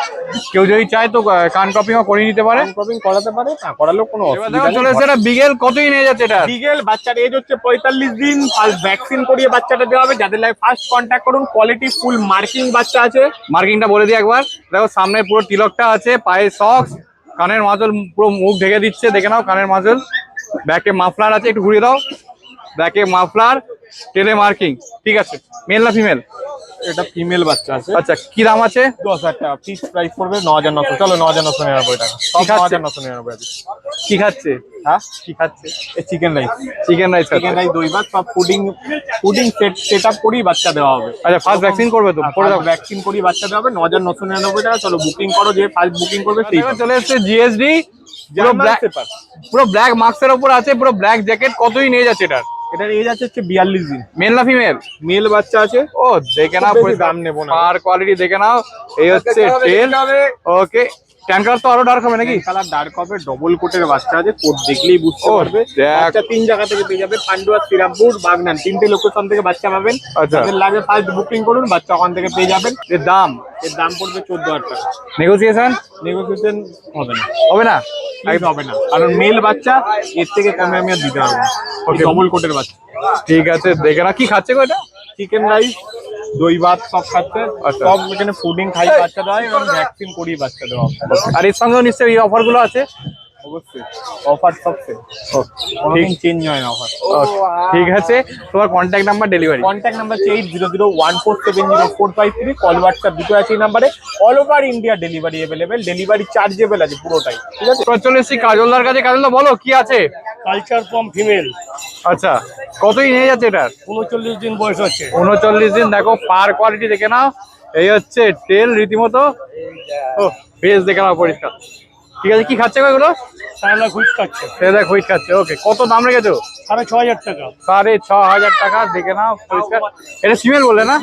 কেউ যদি চায় তো কান কপিংও করে নিতে পারে। ক্রপিং করাতে পারে, না করালেও কোনো এবার অসুবিধা দেখো চলে নেই। এসছে এটা বিগেল। কতদিন হয়ে যাচ্ছে এটা? বিগেল বাচ্চার এজ হচ্ছে 45 দিন। ফার্স্ট ভ্যাকসিন করিয়ে বাচ্চাটা দেওয়া হবে। যাদের লাগে ফার্স্ট কন্ট্যাক্ট করুন। কোয়ালিটি ফুল মার্কিং বাচ্চা আছে। মার্কিংটা বলে দিই একবার। দেখো সামনে পুরো তিলকটা আছে, পায়ে সক্স, কানের মাজল পুরো মুখ ঢেকে দিচ্ছে। দেখে নাও কানের মাজল। ব্যাকে মাফলার আছে, একটু ঘুরিয়ে দাও। ব্যাকে মাফলার, টেলে মার্কিং। ঠিক আছে, মেল না ফিমেল? এটা ফিমেল বাচ্চা আছে। আচ্ছা, কি দাম আছে? 10,000 টাকা ফিক্স প্রাইস পড়বে। 9900। চলো 9999 টাকা। সব 9999 আছে। কি খাচ্ছে? হ্যাঁ, কি খাচ্ছে? Chicken rice. Chicken rice. Chicken rice, দই ভাত, সব ফুডিং সেট আপ করেই বাচ্চা দেওয়া হবে। আচ্ছা, ফার্স্ট ভ্যাকসিন করবে তো? করে দাও। ভ্যাকসিন করেই বাচ্চা দেওয়া হবে। 9999 টাকা। চলো বুকিং করো, যে ফার্স্ট বুকিং করবে সেই এবার চলে এসছে জিএসডি, পুরো জার্মান ব্ল্যাক, পেপার। পুরো ব্ল্যাক মার্কসের উপর আছে, পুরো ব্ল্যাক জ্যাকেট। কতই নিয়ে যাচ্ছে এটা? এটার এজ আছে হচ্ছে 42 দিন। মেল না ফিমেল? মেল বাচ্চা আছে। ও দেখে নাও, খুব বেশি দাম নেবো না। আর কোয়ালিটি দেখে নাও। এই হচ্ছে টেল। ওকে, ট্যান কালার তো আরো ডার্ক হবে নাকি? কালার ডার্ক হবে। ডবল কোটের বাচ্চা আছে, কোট দেখলেই বুঝতে ও, পারবে। দেখ। বাচ্চা 3 জায়গা থেকে পেয়ে যাবে, পান্ডুয়া, শ্রীরামপুর, বাগনান, 3টে লোকেশন থেকে বাচ্চা পাবেন। আচ্ছা। যাদের লাগে ফার্স্ট বুকিং করুন, বাচ্চা ওখান থেকে পেয়ে যাবেন। এর দাম? এর দাম পড়বে 14,000 টাকা। নেগোসিয়েশন নেগোসিয়েশন হবে না, হবে না? প্রাইস হবে না, কারণ মেল বাচ্চা, এর থেকে কমে আমি আর দিতে পারবো না। Okay. ডবল কোটের বাচ্চা। ঠিক আছে, দেখে না। কি খাচ্ছে গো এটা? চিকেন রাইস, দই ভাত সব খাচ্ছে। আচ্ছা। সব এখানে ফুডিং খাই বাচ্চা দেওয়া হয়, এবং ভ্যাকসিন করিয়ে বাচ্চা দেওয়া হবে। আর এর সঙ্গেও নিশ্চয়ই এই অফার গুলো আছে? অবশ্যই অফার সবসে কোনোদিন চেঞ্জ হয় না অফার। ঠিক আছে, তোমার contact number, delivery. Contact number হচ্ছে 8001470453, কল হোয়াটসঅ্যাপ দুটো আছে এই নাম্বারে। All over India delivery available, delivery chargeable আছে পুরোটাই, ঠিক আছে। এবার চলে এসেছি কাজলদার কাছে। কাজলদা বলো কি আছে? কালচার ফর্ম ফিমেল, আচ্ছা, কতই নিয়ে যাচ্ছে এটার? 39 দিন বয়স হচ্ছে। 39 দিন। দেখো পার কোয়ালিটি দেখে নাও, এই হচ্ছে টেল রীতিমতো, ও বেশ দেখে নাও পরিষ্কার। ঠিক আছে, কি খাচ্ছে গো এগুলো? সায়লা হুইট কাটছে, সেটা হুইট খাচ্ছে। ওকে, কত দাম রেখেছো? 6,500 টাকা। 6,500 টাকা, দেখে নাও পরিষ্কার। এটা ফিমেল বললে না?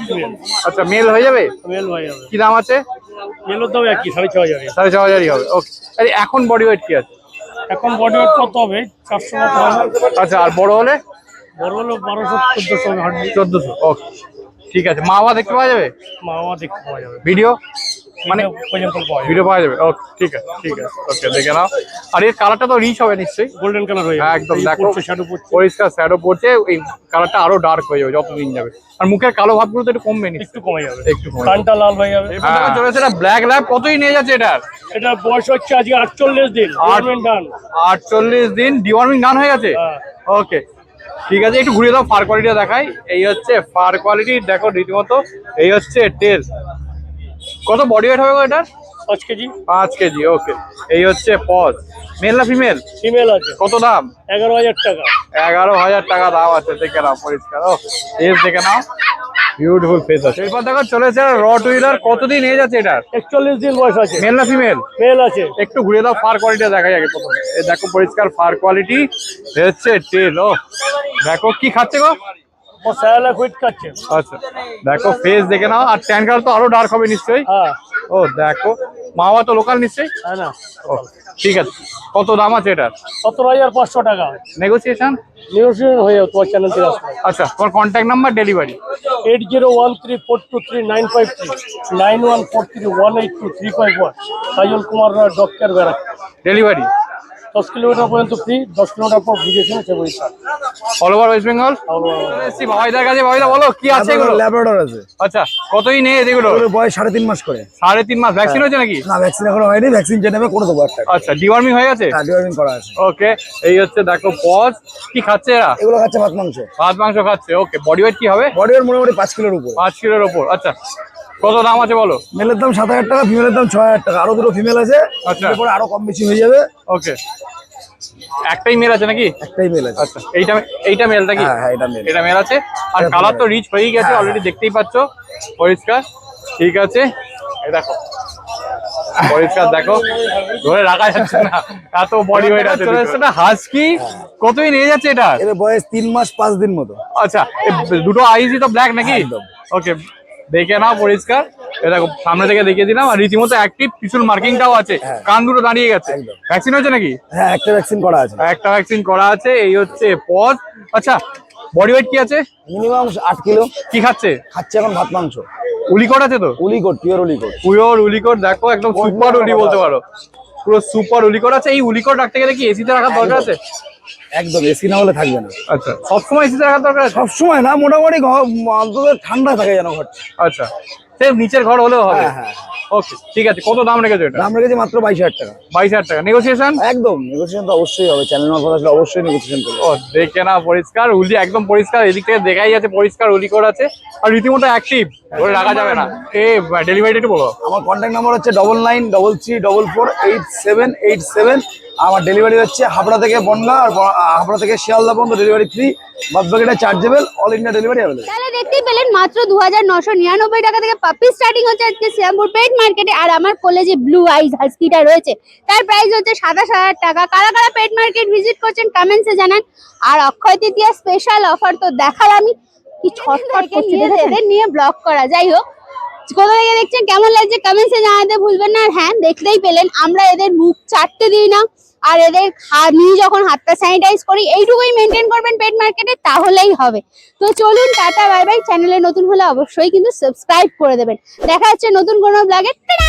আচ্ছা, মেল হয়ে যাবে? মেল হয়ে যাবে। কি দাম আছে? মেলের দাম একই, 6,500। 6,500 হবে। ওকে, এখন বডি ওয়েট কি আছে? এখন বডি ওয়েট কত হবে? 400 মতো হবে। আচ্ছা, আর বড় হলে? বড় হলো 1200-1400 হবে হাঁটবে। 1400। ওকে, ঠিক আছে। মা বাবা দেখতে পাওয়া যাবে? মা বাবা দেখতে পাওয়া যাবে, ভিডিও মানে পর্যন্ত পাওয়া যাবে। ভিডিও পাওয়া যাবে? ওকে, ঠিক আছে, ঠিক আছে। ওকে, দেখে নাও। আর এর কালারটা তো রিচ হবে নিশ্চয়ই। গোল্ডেন কালার হয়ে যাবে। হ্যাঁ, একদম। এই দেখো পড়ছে, শ্যাডো পড়ছে, পরিষ্কার শ্যাডো পড়ছে, এই কালারটা আরো ডার্ক হয়ে যাবে যত দিন যাবে। আর মুখের কালো ভাবগুলো তো একটু কমবে একটু নিশ্চয়ই। কমে যাবে, একটু কমে যাবে। কানটা লাল হয়ে যাবে। এবার দেখো চলে এসেছে ব্ল্যাক ল্যাব। কতই নিয়ে যাচ্ছে এটার? এটা বয়স হচ্ছে আজকে 48 দিন। ডান। 48 দিন ডিওয়ার্মিং ডান হয়ে গেছে। হ্যাঁ। ওকে, ঠিক আছে। একটু ঘুরিয়ে দাও, ফার কোয়ালিটিটা দেখাই। এই হচ্ছে ফার কোয়ালিটি, দেখো রীতিমতো। এই হচ্ছে টেল। কত বডি ওয়েট হবে গো এটার? 5 কেজি। 5 কেজি। ওকে, এই হচ্ছে পজ। মেল না ফিমেল? ফিমেল আছে। কত দাম? 11,000 টাকা। 11,000 টাকা দাম আছে, দেখে নাও পরিষ্কার। ও ফেস দেখে নাও, বিউটিফুল ফেস আছে। এরপর দেখো চলেছে রট হুইলার। কতদিন নিয়ে যাচ্ছে এটার? 41 দিন বয়স আছে। মেল না ফিমেল? মেল আছে। একটু ঘুরে দাও, ফার কোয়ালিটি দেখাই আগে প্রথমে। এই দেখো পরিষ্কার ফার কোয়ালিটি, হচ্ছে টেল। ও দেখো কি খাচ্ছে গো? ও সায়লা হুইট কাটছে। আচ্ছা, দেখো ফেস দেখে নাও। আর ট্যান কালার তো আরো ডার্ক হবে নিশ্চয়ই। হ্যাঁ। ও দেখো, মা বাবা তো লোকাল নিশ্চয়ই। হ্যাঁ না। ও ঠিক আছে। কত দাম আছে এটার? 17,500 টাকা। নেগোসিয়েশন নিউট্রিশন হয়ে যাবে তোমার চ্যানেল থেকে আসবে। আচ্ছা, তোমার contact number, delivery. 8013423953, 9143182351। Kajal Kumar doctor barrack. Delivery 10 kilometre পর্যন্ত ফ্রি, 10 কিলোমিটার পর বুঝেছেন সে বলছে। All over West Bengal. বাবাইদার কাছে। বাবাইদা বলো কি আছে এগুলো? ল্যাব্রাডর আছে, আচ্ছা, কতই নেই এগুলো? ওর বয়স 3.5 মাস করে। 3.5 মাস। ভ্যাকসিন হয়েছে নাকি? না, ভ্যাকসিন এখনো হয়নি, ভ্যাকসিন যে নেবে করে দেবো একটা। আচ্ছা, ডিওয়ার্মিং হয়ে গেছে? ডিওয়ার্মিং করা আছে। ওকে, এই হচ্ছে দেখো পজ। কি খাচ্ছে এরা? এগুলো খাচ্ছে ভাত মাংস। ভাত মাংস খাচ্ছে। ওকে, বডি ওয়েট কি হবে? বডি ওয়েট মোটামুটি 5 কিলোর উপর। 5 কিলোর ওপর। আচ্ছা, কত দাম আছে বলো? মেলের দাম 7,000 টাকা, ফিমেলের দাম 6,000 টাকা। আরো দুটো ফিমেল আছে, আচ্ছা। এরপরে আরো কম বেশি হয়ে যাবে। ওকে, একটাই মেল আছে নাকি? একটাই মেল আছে। আচ্ছা, এইটা মেলটা কি? হ্যাঁ হ্যাঁ, এটা মেল। এটা মেল আছে। আর এটা কালার তো female। রিচ হয়েই গেছে হ্যাঁ, অলরেডি, দেখতেই পাচ্ছ পরিষ্কার। ঠিক আছে, এই দেখো পরিষ্কার, দেখো ধরে রাখা যাচ্ছে না, এত বডি ওয়েট আছে। চলে এসেছে হাস্কি। কতই নিয়ে যাচ্ছে এটা? এর বয়স 3 মাস 5 দিন মতো। আচ্ছা, দুটো আইসই তো ব্ল্যাক নাকি? একদম। ওকে, দেখে নাও পরিষ্কার। এ দেখো সামনে থেকে দেখিয়ে দিলাম। আর রীতিমতো অ্যাক্টিভ, পিছন মার্কিংটাও আছে। কান দুটো দাঁড়িয়ে গেছে। একদম। ভ্যাকসিন হয়েছে নাকি? হ্যাঁ, একটা ভ্যাকসিন করা আছে। একটা ভ্যাকসিন করা আছে। এই হচ্ছে পজ। আচ্ছা, বডি ওয়েট কি আছে? Minimum 8 kilo. কি খাচ্ছে? খাচ্ছে এখন ভাত মাংস। উলিকট আছে তো? উলিকট, পিওর উলিকট। পিওর উলিকট। দেখো একদম সুপার উলি বলতে পারো, পুরো সুপার উলিকট আছে। এই উলিকট রাখতে গেলে কি এসিতে রাখার দরকার আছে? একদম, এসি না হলে থাকবে না। আচ্ছা, সবসময় এসিতে রাখার দরকার আছে? সবসময় না, মোটামুটি অন্তত ঠান্ডা থাকে যেন ঘরটা। আচ্ছা, সে নিচের ঘর হলেও হবে। হ্যাঁ। ওকে, ঠিক আছে। কত দাম রেখেছো এটা? দাম রেখেছি মাত্র 22,000 টাকা। 22,000 টাকা। নেগোসিয়েশন? একদম, নেগোসিয়েশন তো অবশ্যই হবে। চ্যানেল মারফত আসলে অবশ্যই নেগোসিয়েশন করবে। ও দেখে না পরিষ্কার উলি, একদম পরিষ্কার। এদিক থেকে দেখাই যাচ্ছে পরিষ্কার উলিকট আছে। আর রীতিমতো অ্যাক্টিভ, ধরে রাখা যাবে না। ডেলিভারিটা একটু বলো। আমার কন্ট্যাক্ট নাম্বার হচ্ছে 9933448787। আমার ডেলিভারি হচ্ছে হাবড়া থেকে বনগা, আর হাবড়া থেকে শিয়ালদা পর্যন্ত ডেলিভারি ফ্রি। বাদ বাকিটা chargeable, all India delivery available. তাহলে দেখতেই পেলেন মাত্র 2,999 টাকা থেকে পাপি স্টার্টিং হচ্ছে আজকে শ্রীরামপুর পেট মার্কেটে। আর আমার কোলে যে ব্লু আইজ হাস্কিটা রয়েছে তার প্রাইস হচ্ছে 27,000 টাকা। কারা কারা পেট মার্কেট ভিজিট করছেন কমেন্টসে জানান। আর অক্ষয় তৃতীয়া স্পেশাল অফার তো দেখার আমি কি ছটফট করছি, এদের নিয়ে ব্লগ করা। যাই হোক, কোথা থেকে দেখছেন, কেমন লাগছে কমেন্টসে জানাতে ভুলবেন না। আর হ্যাঁ, দেখলেই পেলেন আমরা এদের মুখ চাটতে দিই না। আর এদের নিয়ে যখন হাতটা স্যানিটাইজ করি, এইটুকুই মেনটেন করবেন পেট মার্কেটে, তাহলেই হবে। তো চলুন, টাটা বাই বাই। চ্যানেলে নতুন হলে অবশ্যই কিন্তু সাবস্ক্রাইব করে দেবেন। দেখা হচ্ছে নতুন কোনো ব্লগে। টাটা।